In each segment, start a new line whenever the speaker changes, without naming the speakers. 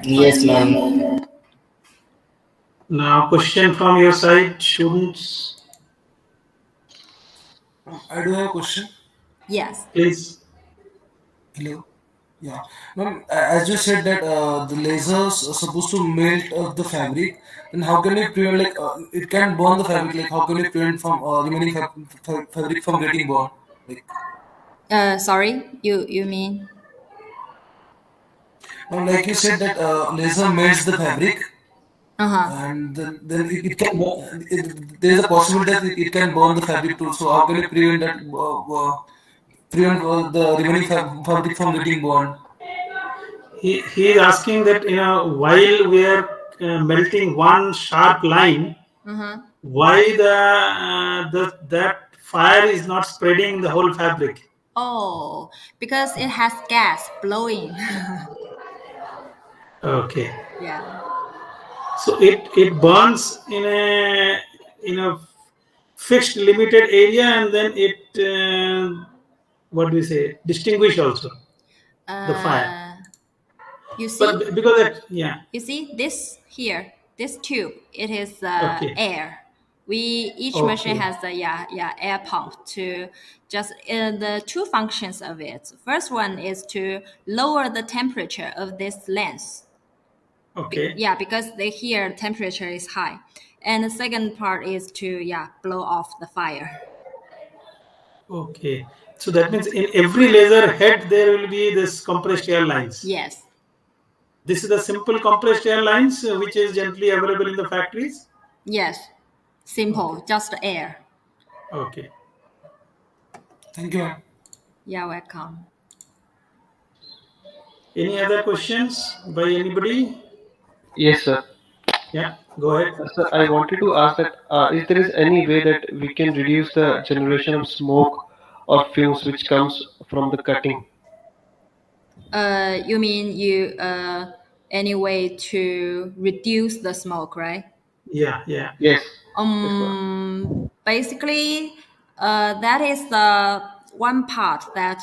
Yes, ma'am.
Now, question from your side, students.
I do have a question.
Yes.
Please.
Hello. Yeah, ma'am. As you said that the lasers are supposed to melt the fabric, then how can we prevent like it can burn the fabric? Like how can we prevent from remaining fabric from getting burned? Like,
Sorry, you mean?
like you said that laser melts the fabric,
Uh-huh.
and then it can there is a possibility that it can burn the fabric too. So how can we prevent that? Prevent the remaining fabric from getting burned?
He is asking that while we are melting one sharp line, why that fire is not spreading the whole fabric?
Oh, because it has gas blowing.
Okay.
Yeah.
So it burns in a fixed limited area, and then it what do we say, distinguish also the fire.
You see?
But because that, yeah.
You see this here, this tube, it is
Okay.
air. Each
Okay.
machine has the air pump to just the two functions of it. First one is to lower the temperature of this lens.
Okay.
Because here temperature is high, and the second part is to blow off the fire.
Okay. So that means in every laser head there will be this compressed air lines.
Yes.
This is the simple compressed air lines which is generally available in the factories.
Yes. Simple, just air.
Okay.
Thank you, ma'am.
You're welcome.
Any other questions by anybody?
Yes, sir.
Yeah, go ahead.
Sir, I wanted to ask that if there is any way that we can reduce the generation of smoke or fumes which comes from the cutting.
You mean any way to reduce the smoke, right?
Yeah.
Yes.
Basically, that is the one part that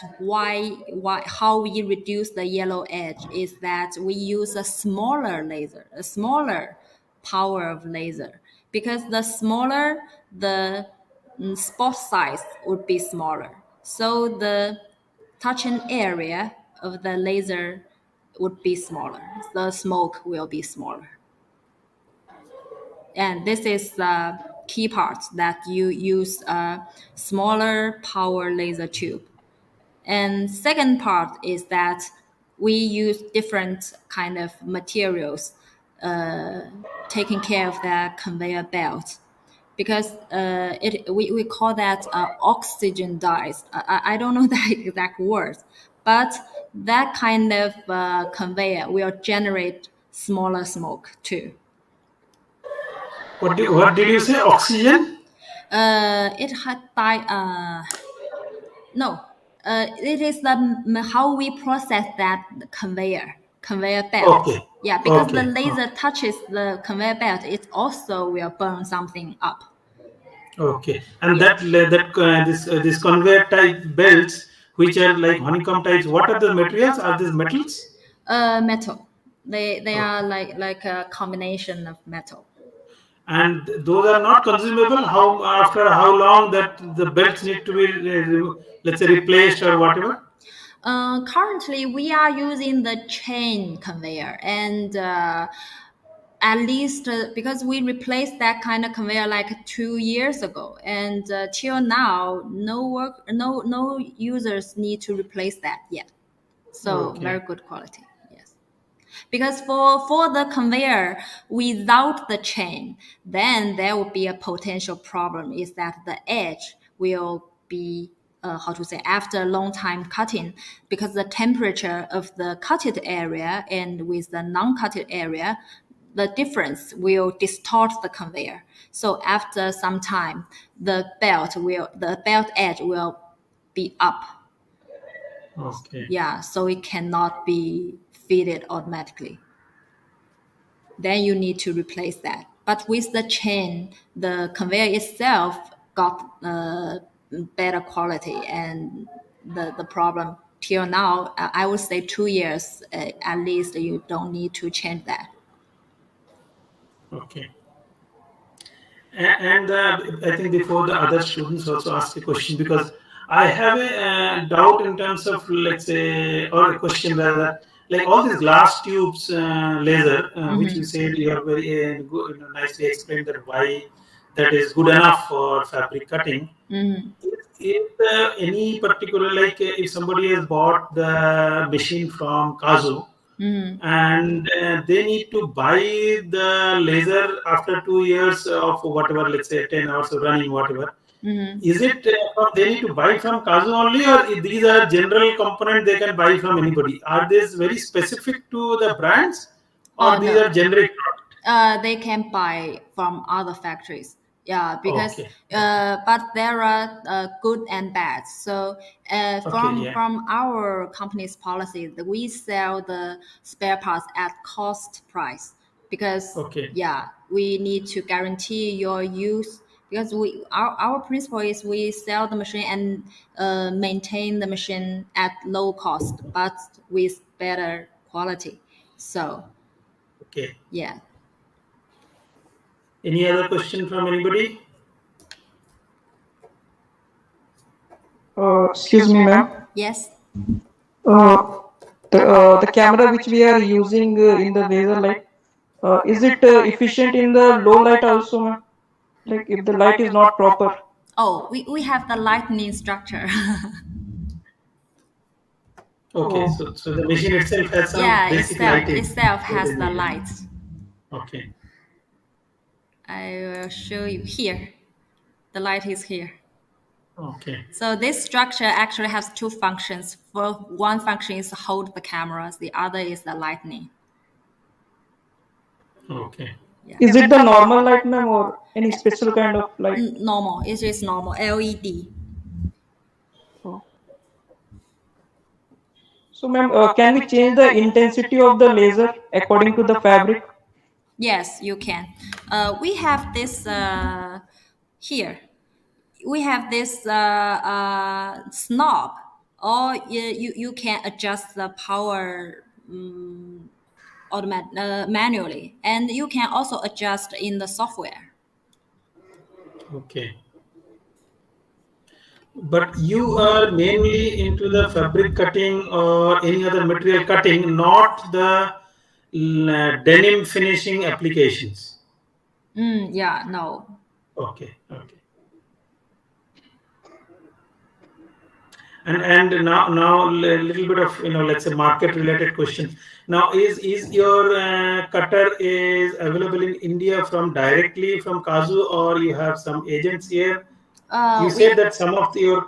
how we reduce the yellow edge is that we use a smaller laser, a smaller power of laser, because the smaller the spot size would be smaller, so the touching area of the laser would be smaller. The smoke will be smaller. And this is the key part, that you use a smaller power laser tube. And second part is that we use different kind of materials taking care of the conveyor belt, because we call that oxygen dyes. I don't know the exact words, but that kind of conveyor will generate smaller smoke too.
What did you say? Oxygen?
It had no. It is how we process that conveyor belt.
Okay.
Yeah, because
Okay.
the laser touches the conveyor belt, it also will burn something up.
Okay. And this conveyor type belts, which are like honeycomb types, what are the materials? Are these metals?
Metal. They are like a combination of metal.
And those are not consumable. After how long that the belts need to be let's say replaced or whatever?
Currently, we are using the chain conveyor, and at least because we replaced that kind of conveyor like 2 years ago, and till now, no users need to replace that yet. So
Okay.
very good quality. Yes, because for the conveyor without the chain, then there will be a potential problem. Is that the edge will be after a long time cutting, because the temperature of the cutted area and with the non-cutted area, the difference will distort the conveyor. So after some time, the belt edge will be up.
Okay.
Yeah, so it cannot be fitted automatically. Then you need to replace that. But with the chain, the conveyor itself got better quality, and the problem till now, I would say 2 years at least. You don't need to change that.
Okay. And I think before the other students also ask a question, because I have a doubt in terms of, let's say, or a question rather, like all these glass tubes laser, which you said you have very good, nicely explained that why that is good enough for fabric cutting. Is any particular, like if somebody has bought the machine from KASU, and they need to buy the laser after 2 years of whatever, let's say 10 hours of running, whatever. Is it they need to buy from KASU only, or these are general component they can buy from anybody? Are these very specific to the brands, or these are generic products?
They can buy from other factories. Yeah, because
Okay.
but there are good and bad. So from our company's policy, that we sell the spare parts at cost price, because we need to guarantee your use, because our principle is we sell the machine and maintain the machine at low cost but with better quality. So yeah.
Any other question from anybody?
Excuse me, ma'am.
Yes.
The camera which we are using in the laser light, is it efficient in the low light also, ma'am? Like if the light is not proper.
Oh, we have the lightning structure.
Okay, so the machine itself has some basic lighting.
Itself has the lights.
Okay.
I will show you here. The light is here.
Okay.
So this structure actually has two functions. For one function is to hold the cameras. The other is the lightning.
Okay.
Yeah.
Is it the normal light, ma'am, or any special kind of light?
Normal. It is normal. LED.
Oh. So, ma'am, can we change the intensity of the laser according to the fabric?
Yes, you can. We have this here. We have this knob, or you can adjust the power manually, and you can also adjust in the software.
Okay. But you are mainly into the fabric cutting or any other material cutting, not the denim finishing applications.
Yeah, no.
Okay. And now a little bit of, let's say market related question. Now is your cutter is available in India from directly from KASU, or you have some agents here? You said that some of your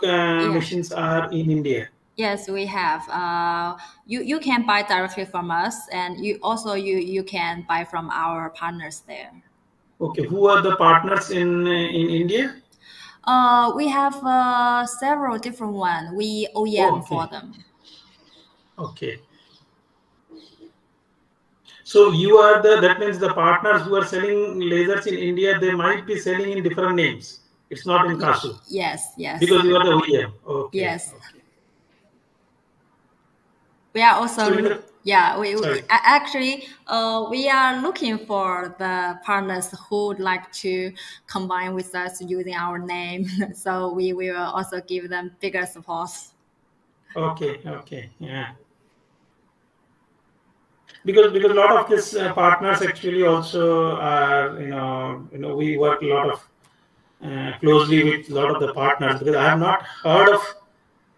machines are in India.
Yes, we have. You can buy directly from us, and you can buy from our partners there.
Okay, who are the partners in India?
We have several different ones. We OEM for them.
Okay. So you are that means the partners who are selling lasers in India, they might be selling in different names. It's not in KASU.
Yes.
Because you are the OEM. Okay.
Yes.
Okay.
We are also we actually we are looking for the partners who would like to combine with us using our name. So we will also give them bigger support.
Okay. Yeah. Because a lot of these partners actually also are, we work a lot of closely with a lot of the partners, because I have not heard of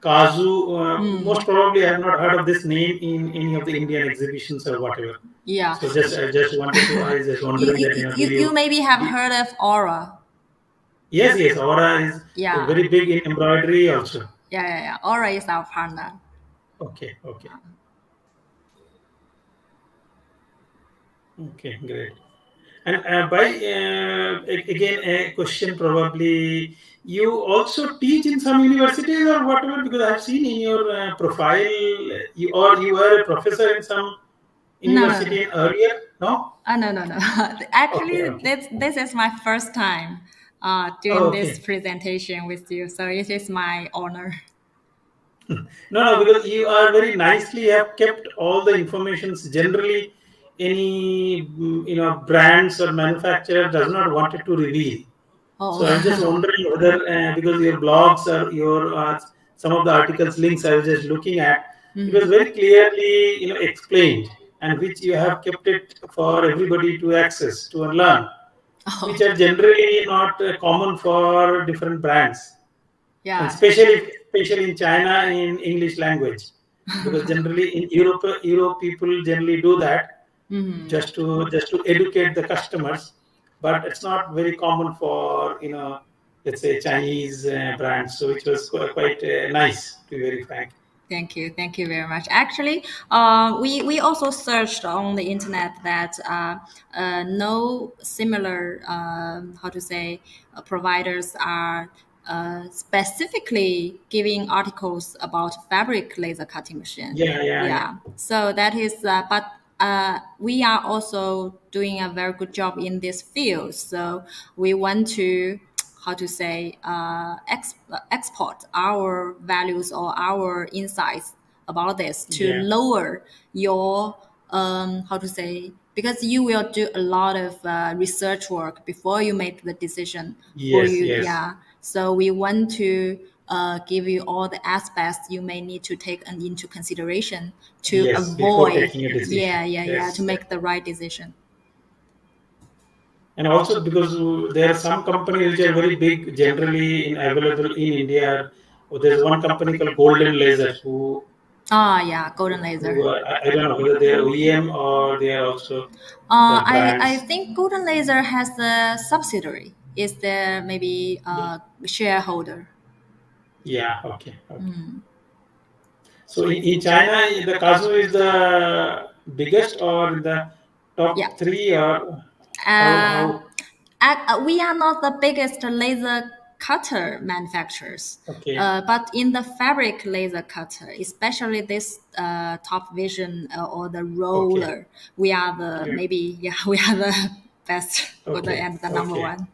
KASU. Most probably I have not heard of this name in any of the Indian exhibitions or whatever.
Yeah.
So I just wondering that
you maybe have heard of Aura.
Yes. Aura is very big in embroidery also.
Yeah. Aura is our partner.
Okay, great. And by again a question, probably you also teach in some universities or whatever, because I have seen in your profile you were a professor in some university earlier. No.
No. Actually, this is my first time doing this presentation with you, so it is my honor.
No, because you are very nicely have kept all the informations. Generally, any brands or manufacturer does not want it to reveal.
Oh.
So I'm just wondering whether because your blogs or your some of the articles links I was just looking at, it was very clearly explained, and which you have kept it for everybody to access to learn, which are generally not common for different brands, and
Yeah.
especially in China in English language, because generally in Europe people generally do that just to educate the customers, but it's not very common for let's say Chinese brands. So it was quite nice, to be very frank.
Thank you very much. Actually, we also searched on the internet that no similar how to say providers are specifically giving articles about fabric laser cutting machine.
Yeah.
So that is, but we are also doing a very good job in this field. So we want to, how to say, export our values or our insights about this to lower your how to say, because you will do a lot of research work before you make the decision.
Yes.
Yeah. So we want to give you all the aspects you may need to take into consideration to
before
avoid.
taking a decision.
Yeah, to make the right decision.
And also because there are some companies which are very big, generally available in India. There's one company called Golden Laser who.
Yeah, Golden Laser.
I don't know whether they are OEM or they are also the brands.
I think Golden Laser has a subsidiary. Is there maybe shareholder?
Yeah. Okay. So in China, the KASU is the biggest or the top three, or how?
We are not the biggest laser cutter manufacturers.
Okay.
But in the fabric laser cutter, especially this top vision or the roller, we are the we are the best or the number one.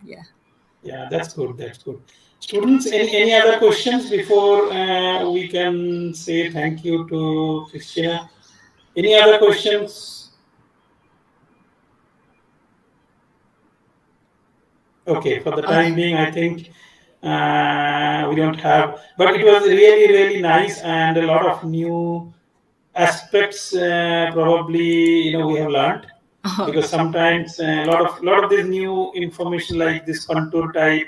Yeah, that's good. Students, any other questions before we can say thank you to Christina? Any other questions? Okay, for the time being, I think we don't have, but it was really nice, and a lot of new aspects probably we have learned, because sometimes a lot of this new information like this contour type,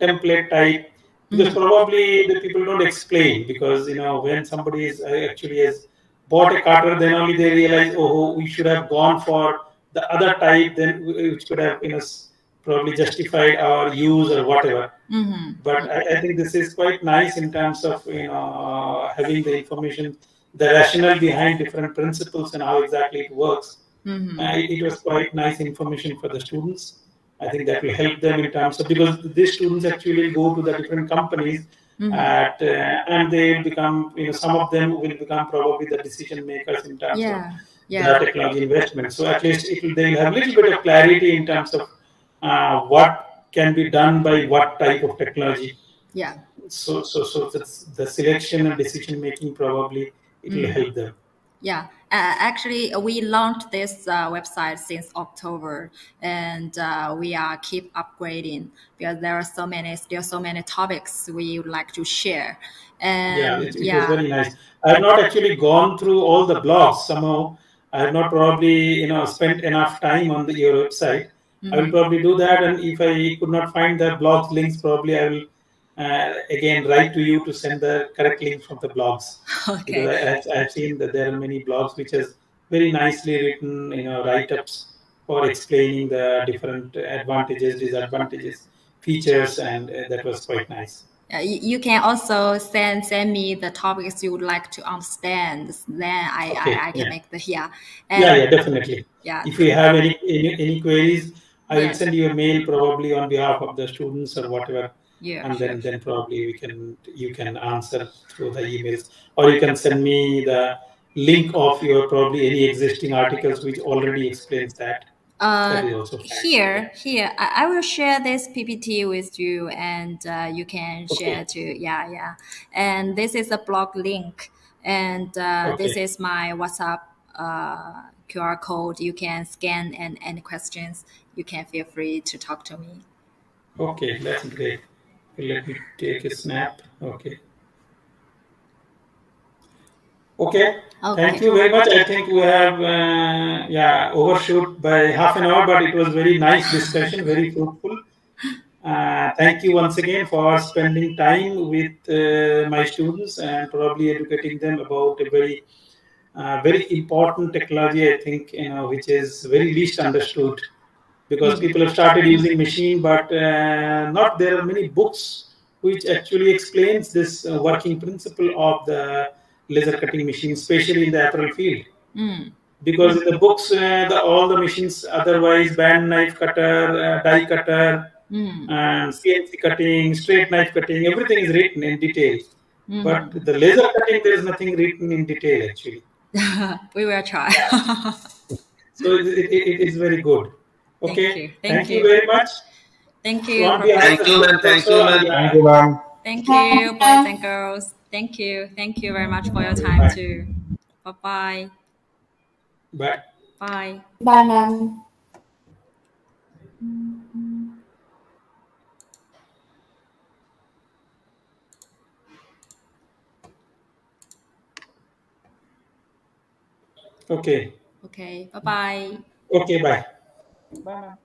template type, because probably the people don't explain, because when somebody is actually has bought a cutter, then only they realize, oh, we should have gone for the other type, then which could have probably justified our use or whatever. But I think this is quite nice in terms of having the information, the rationale behind different principles and how exactly it works. It was quite nice information for the students. I think that will help them in terms of, because these students actually go to the different companies and they will become, some of them will become probably the decision makers in terms of the technology investment. So at least they will have a little bit of clarity in terms of what can be done by what type of technology. So that's the selection and decision making, probably it will help them.
Actually, we launched this website since October, and we are keep upgrading, because there are so many topics we would like to share. And
it was very nice. I have not actually gone through all the blogs. Somehow I have not probably spent enough time on your website. I will probably do that, and if I could not find the blogs links, probably I will again write to you to send the correct link from the blogs. Because I have seen that there are many blogs which has very nicely written write-ups for explaining the different advantages, disadvantages, features, and that was quite nice.
You can also send me the topics you would like to understand. Then I can make the
definitely. If you have any queries, I will send you a mail probably on behalf of the students or whatever. And then probably you can answer through the emails, or you can send me the link of your probably any existing articles which already explains that. That is also fine.
Here, I will share this PPT with you, and you can share
Okay.
too. Yeah. And this is a blog link, and this
Okay.
is my WhatsApp QR code. You can scan, and any questions, you can feel free to talk to me.
Okay, that's great. Let me take a snap. Okay. Okay. Thank you very much. I think we have overshoot by half an hour, but it was very nice discussion, very fruitful. Thank you once again for spending time with my students and probably educating them about a very important technology. I think which is very least understood, because people have started using machine, but not there are many books which actually explains this working principle of the laser cutting machine, especially in the apparel field. Because in the books, all the machines, otherwise band knife cutter, die cutter, and CNC cutting, straight knife cutting, everything is written in detail. But the laser cutting, there is nothing written in detail actually.
We will try.
So it is very good. Okay. Thank you very much.
Thank
So
you.
on behalf of
Thank
the
you, man.
students
Thank you,
also,
man.
yeah.
Thank you, ma'am.
Thank you, boys and girls. Thank you. Thank you very much for your time too. Bye-bye.
Bye.
Bye.
Bye, ma'am.
Okay.
Okay. Bye-bye.
Okay. Bye.
Bye, ma'am.